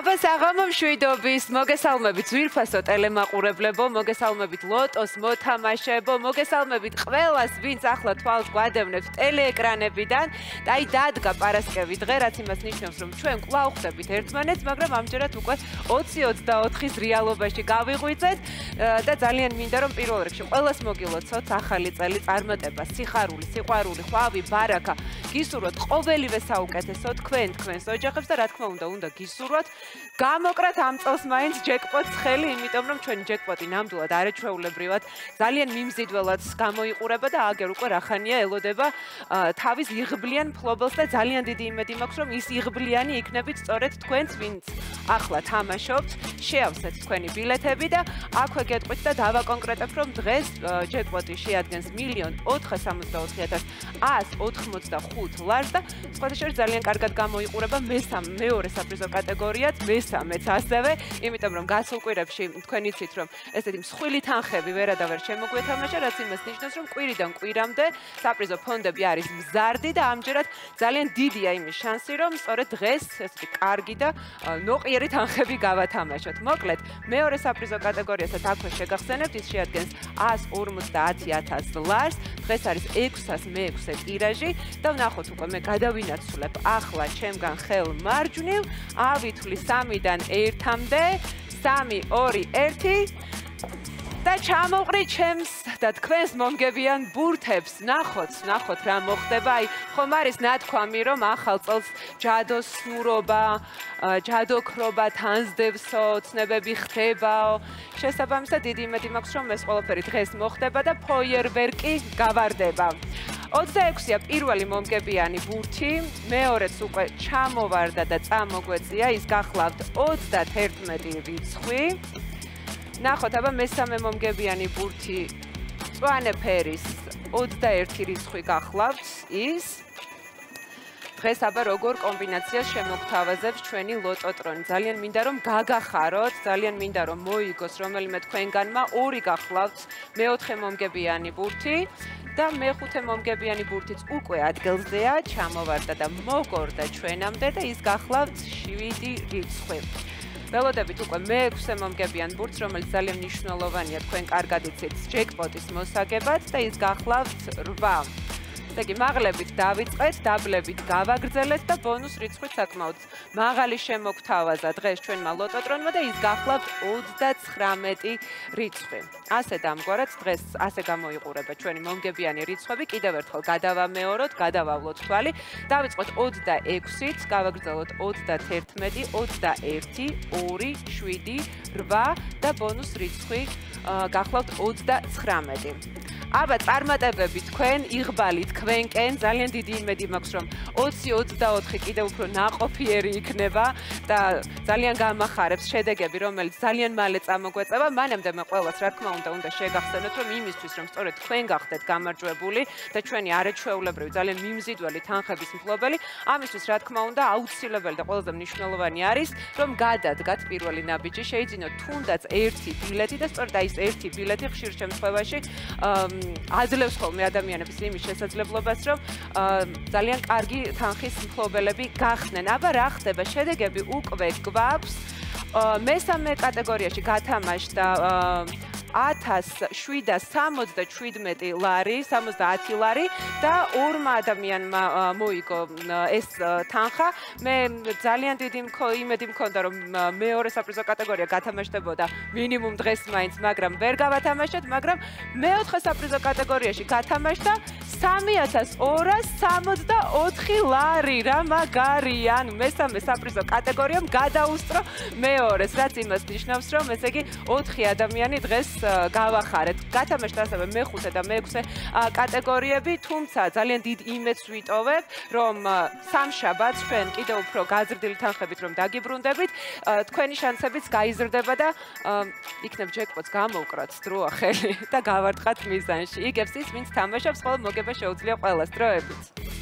მადლობა საღამო მშვიდობის, მოგესალმებით ძვირფასო ტელემაყურებლებო, მოგესალმებით ლოტოს მოთამაშეებო, მოგესალმებით ყველას, ვინც ახლა თვალს გვადევნებს ტელეეკრანებიდან და აი დადგა პარასკევი დღე, რაც იმას ნიშნავს, რომ ჩვენ კვლავ ხვდებით ერთმანეთს, მაგრამ ამჯერად უკვე 20-24-ის რეალობაში გავიღვიძეთ და ძალიან მინდა რომ პირველ რიგში ყველას მოგილოცოთ ახალი წელი წარმატება, სიხარული, სიყვარული, ხვავი, ბარაკა, გისურვოთ ყოველივე საუკეთესო თქვენს ოჯახებს და რა თქმა უნდა გისურვოთ გამოკრათ ამ წელს მაინც ჯეკპოტს ხელი, იმიტომ რომ ჩვენი ჯეკპოტი ნამდვილად არაჩვეულებრივად ძალიან მიმზიდველად გამოიყურება და აგერ უკვე რახანია ელოდება თავის იღბლიან მფლობელს და ძალიან დიდი იმედი მაქვს რომ ის იღბლიანი იქნებით სწორედ თქვენც, ვინც ახლა თამაშობთ, შეავსეთ თქვენი ბილეთები და აქვე გეტყვით და დავაკონკრეტებ რომ დღეს ჯეკპოტი შეადგენს 1,84,185 ლარს და სხვადასხვა ძალიან კარგად გამოიყურება მეორე საპრიზო კატეგორიაც, მესამეც ასევე, იმიტომ რომ გასულ კვირებში თქვენ იცით რომ ესეთი მსხვილი თანხები ვერადავერ შემოგვეთამაშა, რაც იმას ნიშნავს რომ კვირიდან კვირამდე საპრიზო ფონდები არის მზარდი და ამჯერად ძალიან დიდია იმის შანსი რომ სწორედ დღეს ესეთი კარგი და ნოყიერი თანხები გავათამაშოთ. მოკლედ, მეორე საპრიზო კატეგორიასაც აქვე შეგახსენებთ, ის შეადგენს 150,000 ლარს, დღეს არის 606 ტირაჟი და ვნახოთ უკვე მე გადავინაცვლებ ახლა ჩემგან ხელ მარჯვნივ, ავითვლი 3-დან 1-მდე, 3, 2, 1 და ჩამოვყრი ჩემს და თქვენს მომგებიან ბურთებს. ნახოთ რა მოხდება. აი, ხომ არის ნათქვამი, რომ ახალ წელს ჯადოსნურობა, ჯადოქრობა თანსდევსო, ცნებები ხდებაო. შესაბამისად, დიდი იმედი მაქვს, რომ ეს ყველაფერი დღეს მოხდება და ფოიერვერკი გავარდება. 26-ია პირველი მომგებიანი ბურთი, მეორეც უკვე ჩამოვარდა და წამოგვეწია, ის გახლავთ 31 რიცხვი. ნახოთ, აბა მესამე მომგებიანი ბურთი, მწვანე ფერის 21 რიცხვი გახლავთ ის. დღეს აბა როგორ კომბინაციას შემოგთავაზებს ჩვენი ლოტოტრონი. ძალიან მინდა რომ გაგახაროთ, ძალიან მინდა რომ მოიგოს რომელიმე თქვენგანმა. 2 გახლავთ მეოთხე მომგებიანი ბურთი და მეხუთე მომგებიანი ბურთიც უკვე ადგილზეა, ჩამოვარდა და მოგორდა ჩვენამდე და ის გახლავთ 7 რიცხვი. ველოდებით უკვე მე-6 მომგებიან ბურთს, რომელიც ძალიან მნიშვნელოვანია თქვენ კარგად იცით ჯეკპოტის მოსაგებად და ის გახლავთ 8. ესე იგი, მაღლებით დავიწყეთ, დაბლებით გავაგრძელეთ და ბონუს რიცხვით საკმაოდ მაღალი შემოგთავაზა დღეს ჩვენმა ლოტოტრონმა და ის გახლავთ 39 რიცხვი. ასე დამგვარად დღეს ასე გამოიყურება ჩვენი მომგებიანი რიცხვები. კიდევ ერთხელ გადავამეოროთ, გადავავლოთ თვალი. დავიწყოთ 26-ით, გავაგრძელოთ 31, 21, 2, 7, 8 და ბონუს რიცხვი გახლავთ 39. აბა წარმატებები თქვენ, იღბალი თქვენკენ, ძალიან დიდი იმედი მაქვს რომ 20-24 კიდევ უფრო ნაყოფიერი იქნება და ძალიან გამახარებს შედეგები, რომელიც ძალიან მალე წამოგვეწება. მანამდე მე ყველას რა თქმა უნდა შეგახსენოთ, რომ იმისთვის რომ სწორედ თქვენ გახდეთ გამარჯვებული და ჩვენი არაჩვეულებრივი ძალიან მიმზიდველი თანხების მფლობელი, ამისთვის რა თქმა უნდა აუცილებელი და ყველაზე მნიშვნელოვანი არის, რომ გადადგათ პირველი ნაბიჯი, შეიძინოთ თუნდაც ერთი ბილეთი და სწორედ აი ეს ერთი ბილეთი ხშირ შემთხვევაში აძლევს ხოლმე ადამიანების იმის შესაძლებლობას, რომ ძალიან კარგი თანხის მფლობელები გახდნენ. აბა რა ხდება? შედეგები უკვე გვაქვს. მესამე კატეგორიაში გათამაშდა 1777 ლარი, 70 ლარი და 2 ადამიანმა მოიგო ეს თანხა. მე ძალიან დიდი იმედი მქონდა რომ მეორე საპრიზო კატეგორია გათამაშდებოდა მინიმუმ დღეს მაინც, მაგრამ ვერ გავათამაშეთ, მაგრამ მეოთხე საპრიზო კატეგორიაში გათამაშდა 3264 ლარი. რა მაგარია, ანუ მესამე საპრიზო კატეგორიამ გადაუსწრო მეორეს, რაც იმას ნიშნავს, რომ ესე იგი 4 ადამიანი დღეს გავახარეთ. გათამაშდა ასევე მეხუთე და მეექვსე კატეგორიები, თუმცა ძალიან დიდ იმედს ვიტოვებ, რომ სამშაბათს ჩვენ კიდევ უფრო გაზრდილი თანხებით რომ დაგიბრუნდებით, თქვენი შანსებიც გაიზრდება და იქნებ ჯეკპოტს გამოვკრათ დროა ხელი და გავარტყათ მიზანში. იგებს ის, ვინც თამაშობს, ხოლო მოგება შეუძლია ყველას დროებით.